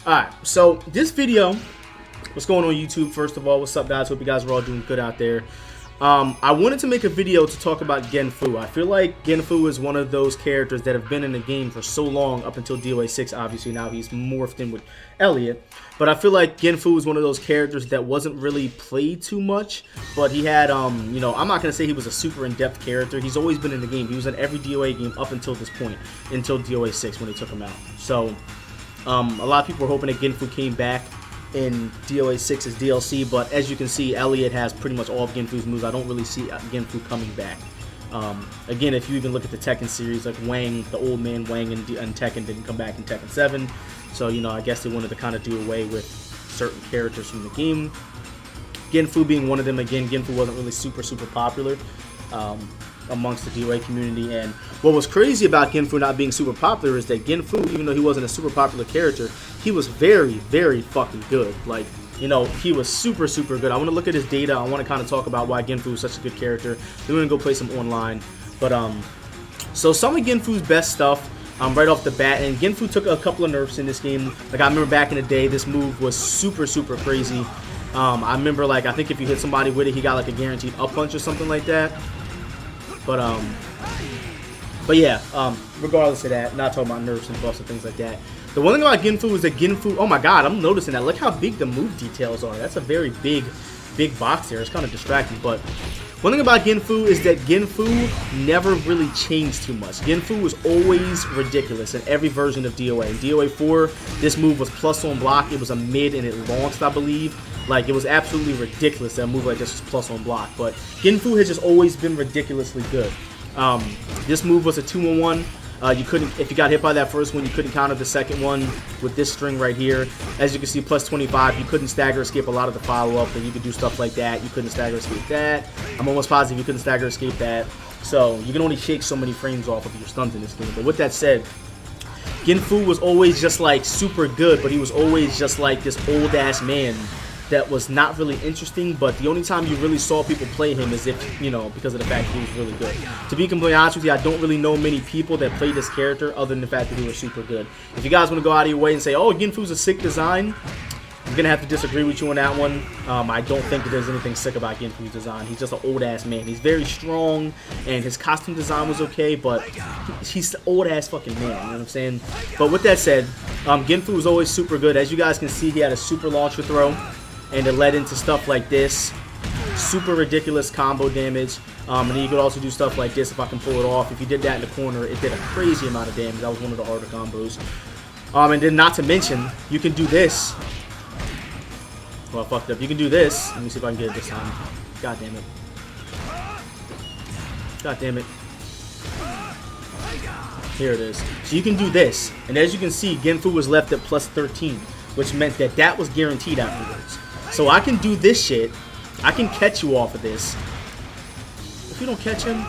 Alright, so this video, what's going on YouTube? First of all, what's up guys? Hope you guys are all doing good out there. I wanted to make a video to talk about Genfu. I feel like Genfu is one of those characters that have been in the game for so long, up until DOA6. Obviously now he's morphed in with Elliot, but I feel like Genfu is one of those characters that wasn't really played too much, but he had you know, I'm not gonna say he was a super in-depth character. He's always been in the game. He was in every DOA game up until this point, until DOA6 when they took him out. So a lot of people were hoping that Genfu came back in DOA6's DLC, but as you can see, Elliot has pretty much all of Genfu's moves. I don't really see Genfu coming back. Again, if you even look at the Tekken series, like Wang, the old man Wang in Tekken didn't come back in Tekken 7, so you know, I guess they wanted to kind of do away with certain characters from the game. Genfu being one of them. Again, Genfu wasn't really super popular amongst the DOA community, and what was crazy about Genfu not being super popular is that Genfu, even though he wasn't a super popular character, he was very fucking good. Like, you know, he was super good. I want to look at his data. I want to kind of talk about why Genfu is such a good character. Then we're gonna go play some online. But so some of Genfu's best stuff right off the bat, and Genfu took a couple of nerfs in this game. Like, I remember back in the day, this move was super crazy. I remember, like, I think if you hit somebody with it, he got like a guaranteed up punch or something like that. But yeah, regardless of that, not talking about nerfs and buffs and things like that. The one thing about Genfu is that Genfu, oh my god, I'm noticing that. Look how big the move details are. That's a very big box there. It's kind of distracting. But one thing about Genfu is that Genfu never really changed too much. Genfu was always ridiculous in every version of DOA. In DOA4, this move was plus on block. It was a mid and it launched, I believe. Like, it was absolutely ridiculous that a move like this was plus on block. But Genfu has just always been ridiculously good. This move was a 2-on-1. You couldn't, if you got hit by that first one, you couldn't counter the second one with this string right here. As you can see, plus 25. You couldn't stagger escape a lot of the follow-up, and you could do stuff like that. You couldn't stagger escape that. I'm almost positive you couldn't stagger escape that. So you can only shake so many frames off of your stuns in this game. But with that said, Genfu was always just like super good, but he was always just like this old-ass man that was not really interesting. But the only time you really saw people play him is if, you know, because of the fact he was really good. To be completely honest with you, I don't really know many people that play this character other than the fact that he was super good. If you guys want to go out of your way and say, oh, Genfu's a sick design, I'm gonna have to disagree with you on that one. I don't think that there's anything sick about Genfu's design. He's just an old ass man. He's very strong, and his costume design was okay, but he's an old ass fucking man. You know what I'm saying? But with that said, Genfu was always super good. As you guys can see, he had a super launcher throw, and it led into stuff like this. Super ridiculous combo damage. And then you could also do stuff like this if I can pull it off. If you did that in the corner, it did a crazy amount of damage. That was one of the harder combos. And then not to mention, you can do this. Well, I fucked up. You can do this. Let me see if I can get it this time. God damn it. God damn it. Here it is. So you can do this. And as you can see, Genfu was left at plus 13, which meant that that was guaranteed afterwards. So I can do this shit. I can catch you off of this. If you don't catch him.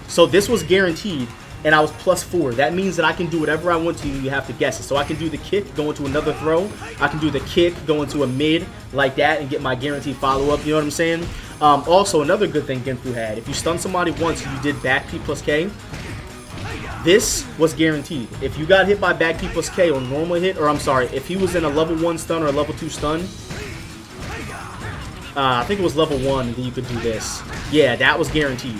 So this was guaranteed, and I was plus 4. That means that I can do whatever I want to. You have to guess it. So I can do the kick, go into another throw. I can do the kick, go into a mid like that, and get my guaranteed follow-up. You know what I'm saying? Also, another good thing Genfu had. If you stun somebody once, you did back P plus K. This was guaranteed. If you got hit by back P plus K on normal hit, or I'm sorry, if he was in a level 1 stun or a level 2 stun, I think it was level 1, and then you could do this. Yeah, that was guaranteed.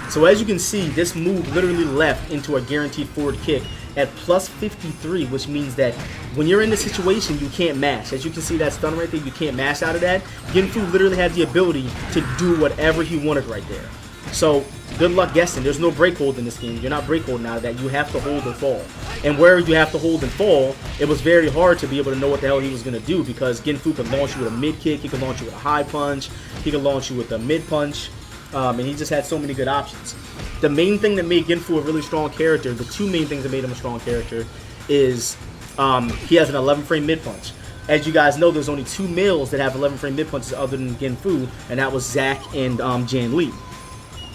So as you can see, this move literally left into a guaranteed forward kick at plus 53, which means that when you're in this situation, you can't mash. As you can see that stun right there, you can't mash out of that. Genfu literally had the ability to do whatever he wanted right there. So good luck guessing. There's no break hold in this game. You're not break holding out of that. You have to hold or fall. And where you have to hold and fall, it was very hard to be able to know what the hell he was going to do, because Genfu could launch you with a mid kick, he could launch you with a high punch, he could launch you with a mid punch, and he just had so many good options. The main thing that made Genfu a really strong character, the two main things that made him a strong character, is he has an 11 frame mid punch. As you guys know, there's only 2 males that have 11 frame mid punches other than Genfu, and that was Zack and Jan Lee.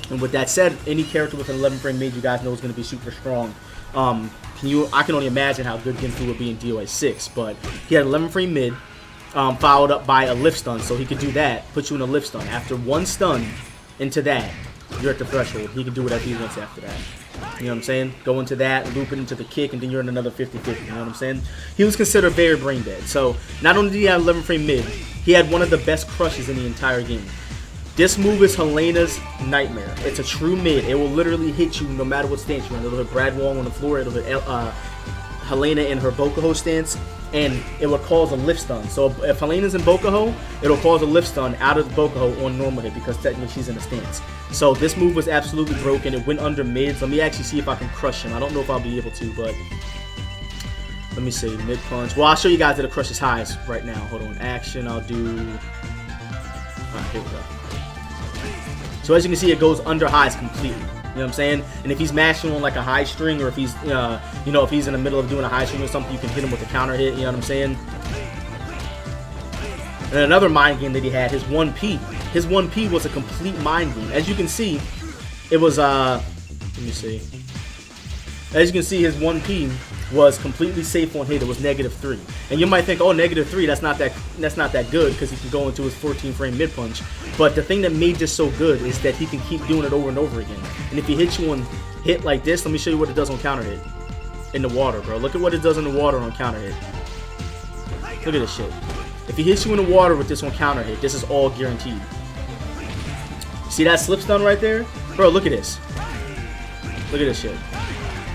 And with that said, any character with an 11 frame mid, you guys know is going to be super strong. I can only imagine how good Genfu would be in DOA6, but he had 11 frame mid, followed up by a lift stun, so he could do that, put you in a lift stun. After one stun into that, you're at the threshold. He can do whatever he wants after that. You know what I'm saying? Go into that, loop it into the kick, and then you're in another 50-50. You know what I'm saying? He was considered very brain dead. So not only did he have 11 frame mid, he had one of the best crushes in the entire game. This move is Helena's nightmare. It's a true mid. It will literally hit you no matter what stance you're in. It'll hit Brad Wall on the floor. It'll hit Helena in her Bokuho stance, and it will cause a lift stun. So if Helena's in Bokuho, it'll cause a lift stun out of the Bokuho on normal hit because technically she's in a stance. So this move was absolutely broken. It went under mids. Let me actually see if I can crush him. I don't know if I'll be able to, but let me see. Mid punch. Well, I'll show you guys that it crushes highs right now. Hold on. Action. I'll do. Alright, here we go. So as you can see, it goes under highs completely. You know what I'm saying? And if he's mashing on like a high string, or if he's, you know, if he's in the middle of doing a high string or something, you can hit him with a counter hit. You know what I'm saying? And another mind game that he had, his 1P. His 1P was a complete mind game. As you can see, it was, let me see. As you can see, his 1P was completely safe on hit. It was -3. And you might think, oh, -3, that's not that good because he can go into his 14 frame mid punch. But the thing that made this so good is that he can keep doing it over and over again. And if he hits you on hit like this, let me show you what it does on counter hit. In the water, bro. Look at what it does in the water on counter hit. Look at this shit. If he hits you in the water with this on counter hit, this is all guaranteed. See that slip stun right there? Bro, look at this. Look at this shit.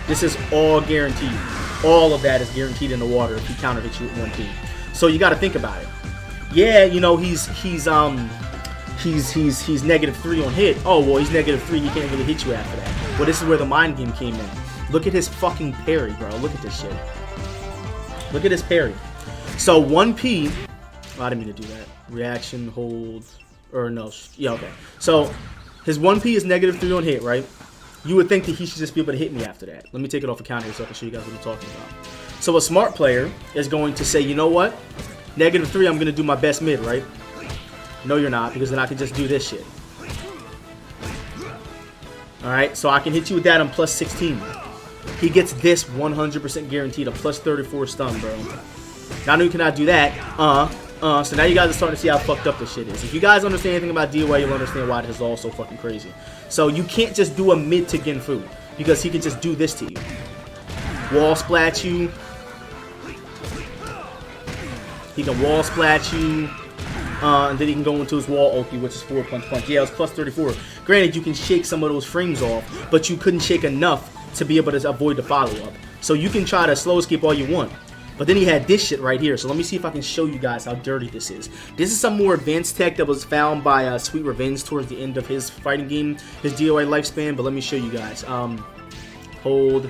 This is all guaranteed. All of that is guaranteed in the water if he counter hits you with 1P. So you got to think about it. Yeah, you know, he's -3 on hit. Oh, well, he's -3. He can't really hit you after that. Well, this is where the mind game came in. Look at his fucking parry, bro. Look at this shit. Look at his parry. So 1P. Oh, I didn't mean to do that. Reaction, hold, or no. Yeah, okay. So his 1P is -3 on hit, right? You would think that he should just be able to hit me after that. Let me take it off a counter so I can show you guys what I'm talking about. So a smart player is going to say, you know what? -3, I'm going to do my best mid, right? No, you're not, because then I can just do this shit. Alright, so I can hit you with that on +16. He gets this 100% guaranteed, a +34 stun, bro. Not only can I do that, so now you guys are starting to see how fucked up this shit is. If you guys understand anything about DOA, you'll understand why this is all so fucking crazy. So you can't just do a mid to Genfu, because he can just do this to you. Wall splat you. He can wall splat you. And then he can go into his wall ulti, which is 4 punch. Yeah, it was +34. Granted, you can shake some of those frames off, but you couldn't shake enough to be able to avoid the follow-up. So you can try to slow escape all you want. But then he had this shit right here. So let me see if I can show you guys how dirty this is. This is some more advanced tech that was found by Sweet Revenge towards the end of his fighting game, his DOA lifespan. But let me show you guys. Hold,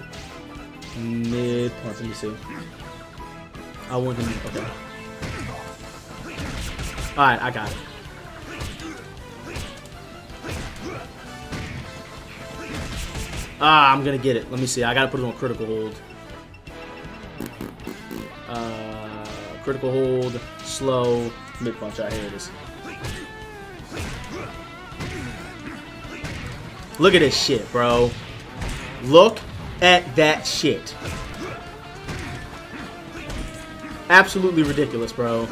mid punch. Let me see. I want him. Okay. All right, I got it. I'm gonna get it. Let me see. I gotta put it on critical hold. Critical hold, slow, mid punch. Alright, here it is. Look at this shit, bro. Look at that shit. Absolutely ridiculous, bro.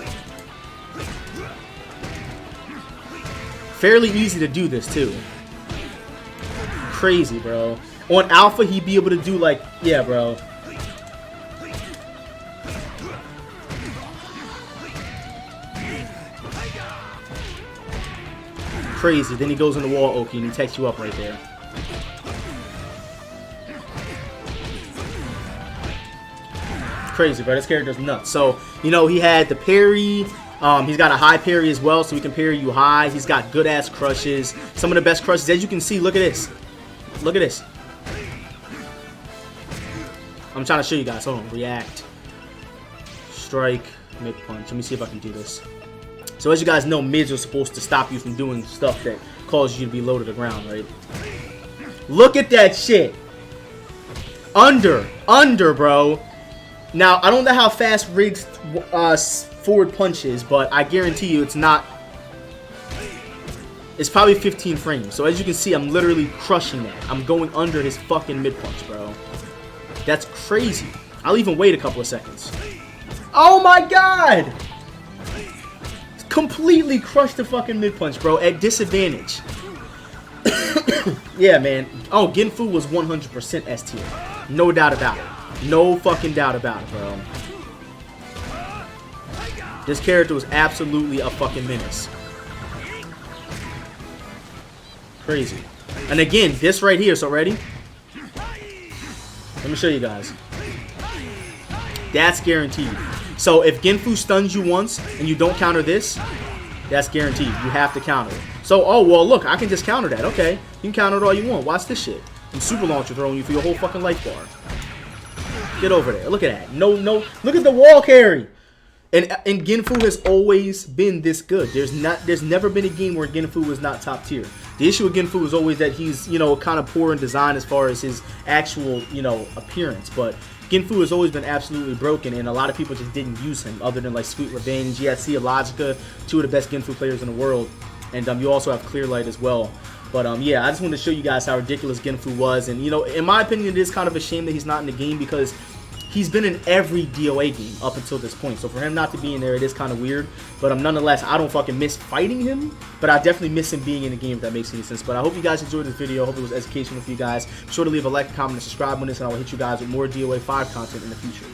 Fairly easy to do this, too. Crazy, bro. On Alpha, he'd be able to do, like, yeah, bro. Crazy. Then he goes in the wall, Oki, and he takes you up right there. Crazy, bro. This character's nuts. So, you know, he had the parry. He's got a high parry as well, so he can parry you high. He's got good-ass crushes. Some of the best crushes. As you can see, look at this. Look at this. I'm trying to show you guys. Hold on. React. Strike. Mid punch. Let me see if I can do this. So as you guys know, mids are supposed to stop you from doing stuff that causes you to be low to the ground, right? Look at that shit. Under, bro. Now, I don't know how fast Riggs forward punches, but I guarantee you it's not. It's probably 15 frames. So as you can see, I'm literally crushing that. I'm going under his fucking mid punch, bro. That's crazy. I'll even wait a couple of seconds. Oh my god! Completely crushed the fucking mid punch, bro, at disadvantage. Yeah, man. Oh, Genfu was 100% S tier. No doubt about it. No fucking doubt about it, bro. This character was absolutely a fucking menace. Crazy. And again, this right here, so ready? Let me show you guys. That's guaranteed. So if Genfu stuns you once and you don't counter this, that's guaranteed. You have to counter it. So, oh, well, look, I can just counter that. Okay. You can counter it all you want. Watch this shit. And super launcher throwing you for your whole fucking life bar. Get over there. Look at that. No. Look at the wall carry. And Genfu has always been this good. There's never been a game where Genfu was not top tier. The issue with Genfu is always that he's, you know, kind of poor in design as far as his actual, you know, appearance. But Genfu has always been absolutely broken, and a lot of people just didn't use him other than like Sweet Revenge. You had Sia Logica, two of the best Genfu players in the world. And you also have Clear Light as well. But yeah, I just wanted to show you guys how ridiculous Genfu was. And, you know, in my opinion, it is kind of a shame that he's not in the game because he's been in every DOA game up until this point. So for him not to be in there, it is kind of weird. But nonetheless, I don't fucking miss fighting him. But I definitely miss him being in the game, if that makes any sense. But I hope you guys enjoyed this video. I hope it was educational for you guys. Be sure to leave a like, comment, and subscribe on this, and I will hit you guys with more DOA 5 content in the future.